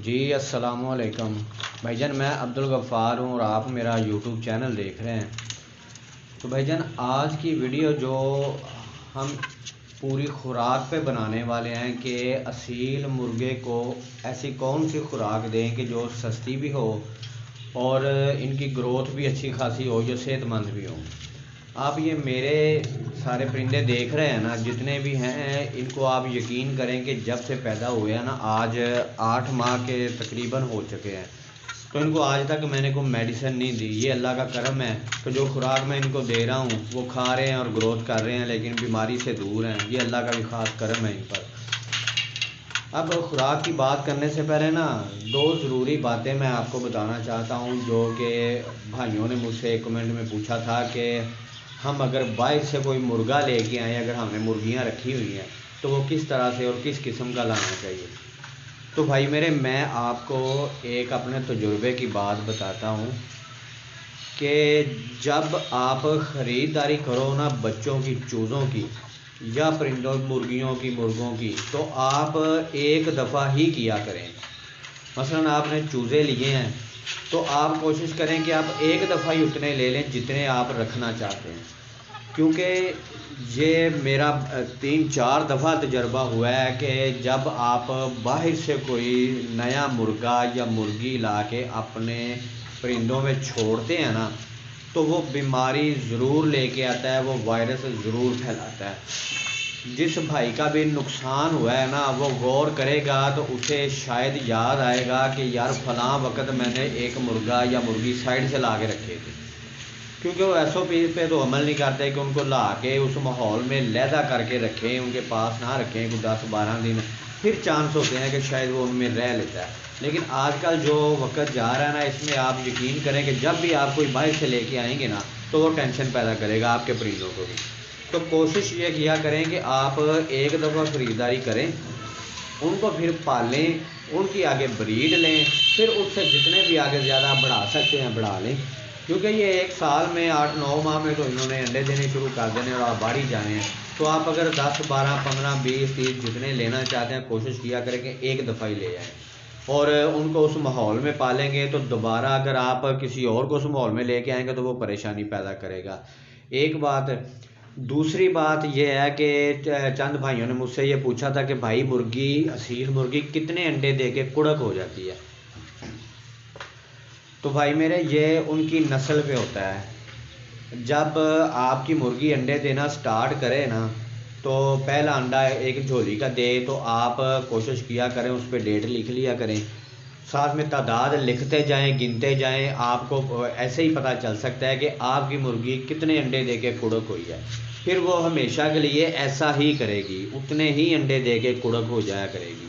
जी अस्सलामुअलैकुम भाईजान, मैं अब्दुल गफ़्फ़ार हूँ और आप मेरा यूट्यूब चैनल देख रहे हैं। तो भाईजान, आज की वीडियो जो हम पूरी खुराक पे बनाने वाले हैं कि असील मुर्गे को ऐसी कौन सी खुराक दें कि जो सस्ती भी हो और इनकी ग्रोथ भी अच्छी खासी हो, जो सेहतमंद भी हो। आप ये मेरे सारे परिंदे देख रहे हैं ना, जितने भी हैं, इनको आप यकीन करें कि जब से पैदा हुए हैं ना, आज 8 माह के तकरीबन हो चुके हैं। तो इनको आज तक मैंने कोई मेडिसिन नहीं दी। ये अल्लाह का करम है कि जो खुराक मैं इनको दे रहा हूँ वो खा रहे हैं और ग्रोथ कर रहे हैं, लेकिन बीमारी से दूर हैं। ये अल्लाह का भी ख़ास करम है इन पर। अब खुराक की बात करने से पहले ना, दो ज़रूरी बातें मैं आपको बताना चाहता हूँ, जो कि भाइयों ने मुझसे कमेंट में पूछा था कि हम अगर बाहर से कोई मुर्गा लेके आए, अगर हमने मुर्गियाँ रखी हुई हैं, तो वो किस तरह से और किस किस्म का लाना चाहिए। तो भाई मेरे, मैं आपको एक अपने तजुर्बे की बात बताता हूँ कि जब आप ख़रीदारी करो ना बच्चों की, चूज़ों की या परिंदों, मुर्गियों की, मुर्गों की, तो आप एक दफ़ा ही किया करें। मसलन आपने चूज़े लिए हैं तो आप कोशिश करें कि आप एक दफ़ा ही उतने ले लें जितने आप रखना चाहते हैं, क्योंकि ये मेरा 3-4 दफ़ा तजर्बा हुआ है कि जब आप बाहर से कोई नया मुर्गा या मुर्गी ला के अपने परिंदों में छोड़ते हैं ना, तो वो बीमारी ज़रूर लेके आता है, वो वायरस ज़रूर फैलाता है। जिस भाई का भी नुकसान हुआ है ना, वो गौर करेगा तो उसे शायद याद आएगा कि यार फ़लाँ वक़्त मैंने एक मुर्गा या मुर्गी साइड से ला के रखे थे। क्योंकि वो SOP पे तो अमल नहीं करते कि उनको ला के उस माहौल में लहदा करके रखें, उनके पास ना रखें कुछ 10-12 दिन, फिर चांस होते हैं कि शायद वो उनमें रह लेता है। लेकिन आजकल जो वक्त जा रहा है ना, इसमें आप यकीन करें कि जब भी आप कोई बाहर से लेके आएंगे ना, तो वो टेंशन पैदा करेगा आपके परिंदों को भी। तो कोशिश ये किया करें कि आप एक दफ़ा ख़रीदारी करें, उनको फिर पालें, उनकी आगे ब्रीड लें, फिर उससे जितने भी आगे ज़्यादा बढ़ा सकते हैं बढ़ा लें। क्योंकि ये 1 साल में 8-9 माह में तो इन्होंने अंडे देने शुरू कर देने और आप बढ़ ही जाने हैं। तो आप अगर 10, 12, 15, 20, 30 जितने लेना चाहते हैं, कोशिश किया करें कि एक दफ़ा ही ले आएँ और उनको उस माहौल में पालेंगे। तो दोबारा अगर आप किसी और को उस माहौल में लेके आएंगे तो वो परेशानी पैदा करेगा, एक बात। दूसरी बात यह है कि चंद भाइयों ने मुझसे ये पूछा था कि भाई मुर्गी, असील मुर्गी कितने अंडे दे के कुड़क हो जाती है। तो भाई मेरे, ये उनकी नस्ल पे होता है। जब आपकी मुर्गी अंडे देना स्टार्ट करे ना, तो पहला अंडा एक झोली का दे तो आप कोशिश किया करें, उस पर डेट लिख लिया करें, साथ में तादाद लिखते जाएं, गिनते जाएं। आपको ऐसे ही पता चल सकता है कि आपकी मुर्गी कितने अंडे दे के कुड़क हुई है। फिर वो हमेशा के लिए ऐसा ही करेगी, उतने ही अंडे दे के कुड़क हो जाया करेगी।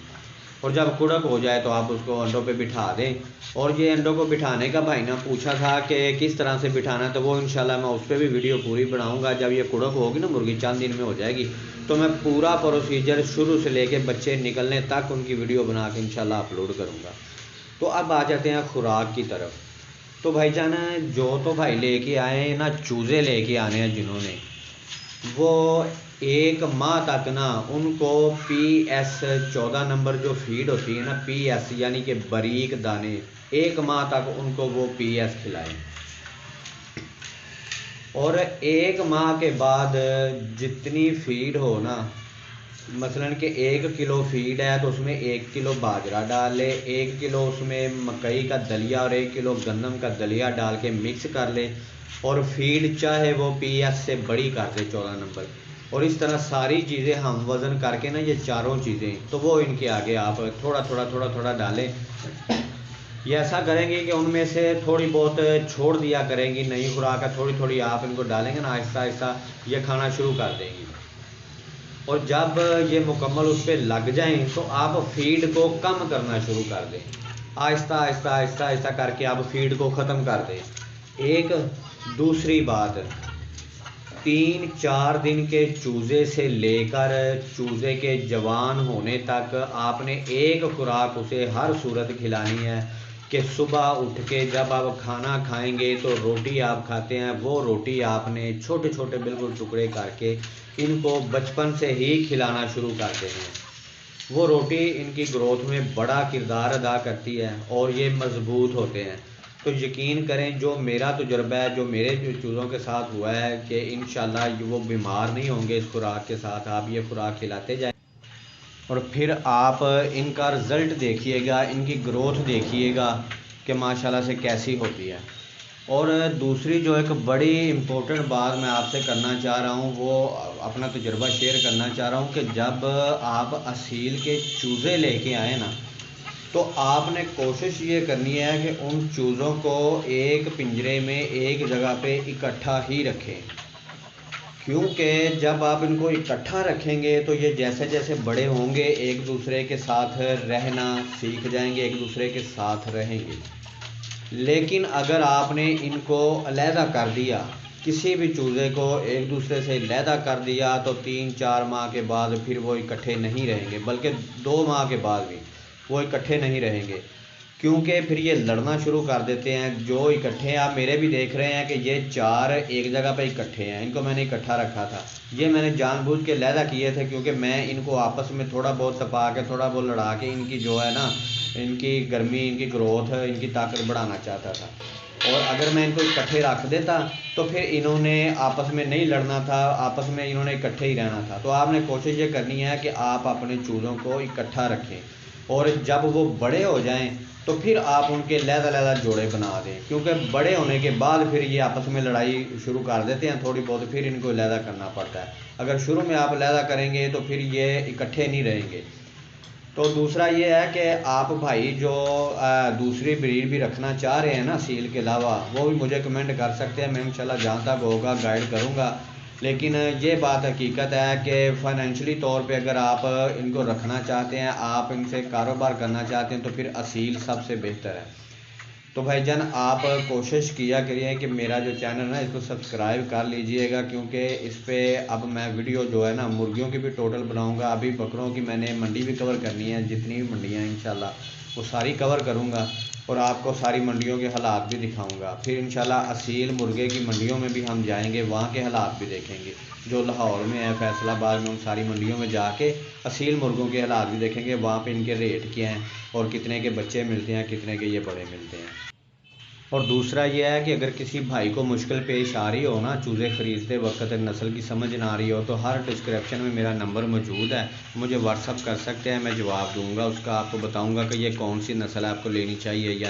और जब कुड़क हो जाए तो आप उसको अंडों पे बिठा दें। और ये अंडों को बिठाने का भाई ना पूछा था कि किस तरह से बिठाना है, तो वो इंशाल्लाह मैं उस पर भी वीडियो पूरी बनाऊंगा। जब ये कुड़क होगी ना मुर्गी, चंद दिन में हो जाएगी, तो मैं पूरा प्रोसीजर शुरू से लेके बच्चे निकलने तक उनकी वीडियो बना के इंशाल्लाह अपलोड करूँगा। तो अब आ जाते हैं खुराक की तरफ। तो भाईजान, जो तो भाई लेके आए ना, चूज़े लेके आने हैं जिन्होंने, वो 1 माह तक ना उनको PS 14 नंबर जो फीड होती है ना, PS यानी कि बारीक दाने, 1 माह तक उनको वो PS खिलाएं। और 1 माह के बाद जितनी फीड हो ना, मसलन कि 1 किलो फीड है तो उसमें 1 किलो बाजरा डाल ले, 1 किलो उसमें मकई का दलिया और 1 किलो गंदम का दलिया डाल के मिक्स कर ले। और फीड चाहे वो PS से बड़ी कर दे 14 नंबर। और इस तरह सारी चीज़ें हम वज़न करके ना, ये चारों चीज़ें, तो वो इनके आगे आप थोड़ा थोड़ा थोड़ा थोड़ा डालें। ये ऐसा करेंगे कि उनमें से थोड़ी बहुत छोड़ दिया करेंगी, नई खुराक है, थोड़ी थोड़ी आप इनको डालेंगे ना, आहिस्ता आहिस्ता ये खाना शुरू कर देंगी। और जब ये मुकम्मल उस पर लग जाएं तो आप फीड को कम करना शुरू कर दें, आहिस्ता आहिस्ता आहिस्ता आहिस्ता करके आप फीड को ख़त्म कर दें। एक दूसरी बात, 3-4 दिन के चूज़े से लेकर चूज़े के जवान होने तक आपने एक खुराक उसे हर सूरत खिलानी है कि सुबह उठ के जब आप खाना खाएंगे तो रोटी आप खाते हैं, वो रोटी आपने छोटे छोटे बिल्कुल टुकड़े करके इनको बचपन से ही खिलाना शुरू कर देना है। वो रोटी इनकी ग्रोथ में बड़ा किरदार अदा करती है और ये मज़बूत होते हैं। तो यकीन करें, जो मेरा तजुर्बा है, जो मेरे जो चूज़ों के साथ हुआ है कि इंशाल्लाह वो बीमार नहीं होंगे इस खुराक के साथ। आप ये खुराक खिलाते जाएं और फिर आप इनका रिज़ल्ट देखिएगा, इनकी ग्रोथ देखिएगा कि माशाल्लाह से कैसी होती है। और दूसरी जो एक बड़ी इम्पोर्टेंट बात मैं आपसे करना चाह रहा हूँ, वो अपना तजुर्बा शेयर करना चाह रहा हूँ कि जब आप असील के चूज़े लेके आए ना, तो आपने कोशिश ये करनी है कि उन चूज़ों को एक पिंजरे में एक जगह पे इकट्ठा ही रखें, क्योंकि जब आप इनको इकट्ठा रखेंगे तो ये जैसे जैसे बड़े होंगे एक दूसरे के साथ रहना सीख जाएंगे, एक दूसरे के साथ रहेंगे। लेकिन अगर आपने इनको अलहदा कर दिया, किसी भी चूज़े को एक दूसरे से अलहदा कर दिया, तो 3-4 माह के बाद फिर वो इकट्ठे नहीं रहेंगे, बल्कि 2 माह के बाद भी वो इकट्ठे नहीं रहेंगे, क्योंकि फिर ये लड़ना शुरू कर देते हैं। जो इकट्ठे हैं, आप मेरे भी देख रहे हैं कि ये 4 एक जगह पे इकट्ठे हैं। इनको मैंने इकट्ठा रखा था, ये मैंने जानबूझ के अलहदा किए थे, क्योंकि मैं इनको आपस में थोड़ा बहुत तपा के, थोड़ा बहुत लड़ा के इनकी जो है ना, इनकी गर्मी, इनकी ग्रोथ, इनकी ताकत बढ़ाना चाहता था। और अगर मैं इनको इकट्ठे रख देता तो फिर इन्होंने आपस में नहीं लड़ना था, आपस में इन्होंने इकट्ठे ही रहना था। तो आपने कोशिश ये करनी है कि आप अपने चूज़ों को इकट्ठा रखें, और जब वो बड़े हो जाएं तो फिर आप उनके लहदा जोड़े बना दें, क्योंकि बड़े होने के बाद फिर ये आपस में लड़ाई शुरू कर देते हैं थोड़ी बहुत, फिर इनको लहदा करना पड़ता है। अगर शुरू में आप लहदा करेंगे तो फिर ये इकट्ठे नहीं रहेंगे। तो दूसरा ये है कि आप भाई जो दूसरी ब्रीड भी रखना चाह रहे हैं ना सील के अलावा, वो भी मुझे कमेंट कर सकते हैं। मैं इंशाल्लाह जहाँ तक होगा गाइड करूँगा। लेकिन ये बात हकीकत है कि फाइनेंशियली तौर पे अगर आप इनको रखना चाहते हैं, आप इनसे कारोबार करना चाहते हैं, तो फिर असील सबसे बेहतर है। तो भाईजान, आप कोशिश किया करिए कि मेरा जो चैनल है ना, इसको सब्सक्राइब कर लीजिएगा, क्योंकि इस पर अब मैं वीडियो जो है ना, मुर्गियों की भी टोटल बनाऊंगा। अभी बकरों की मैंने मंडी भी कवर करनी है, जितनी भी मंडियाँ इंशाल्लाह वो सारी कवर करूँगा, और आपको सारी मंडियों के हालात भी दिखाऊंगा। फिर इंशाल्लाह असील मुर्गे की मंडियों में भी हम जाएंगे, वहाँ के हालात भी देखेंगे। जो लाहौर में है, फैसलाबाद में, उन सारी मंडियों में जाके असील मुर्गों के हालात भी देखेंगे, वहाँ पे इनके रेट क्या हैं और कितने के बच्चे मिलते हैं, कितने के ये बड़े मिलते हैं। और दूसरा ये है कि अगर किसी भाई को मुश्किल पेश आ रही हो ना चूज़े ख़रीदते वक्त, नस्ल की समझ ना आ रही हो, तो हर डिस्क्रिप्शन में मेरा नंबर मौजूद है, मुझे व्हाट्सअप कर सकते हैं, मैं जवाब दूंगा उसका। आपको बताऊंगा कि ये कौन सी नस्ल है, आपको लेनी चाहिए या नहीं।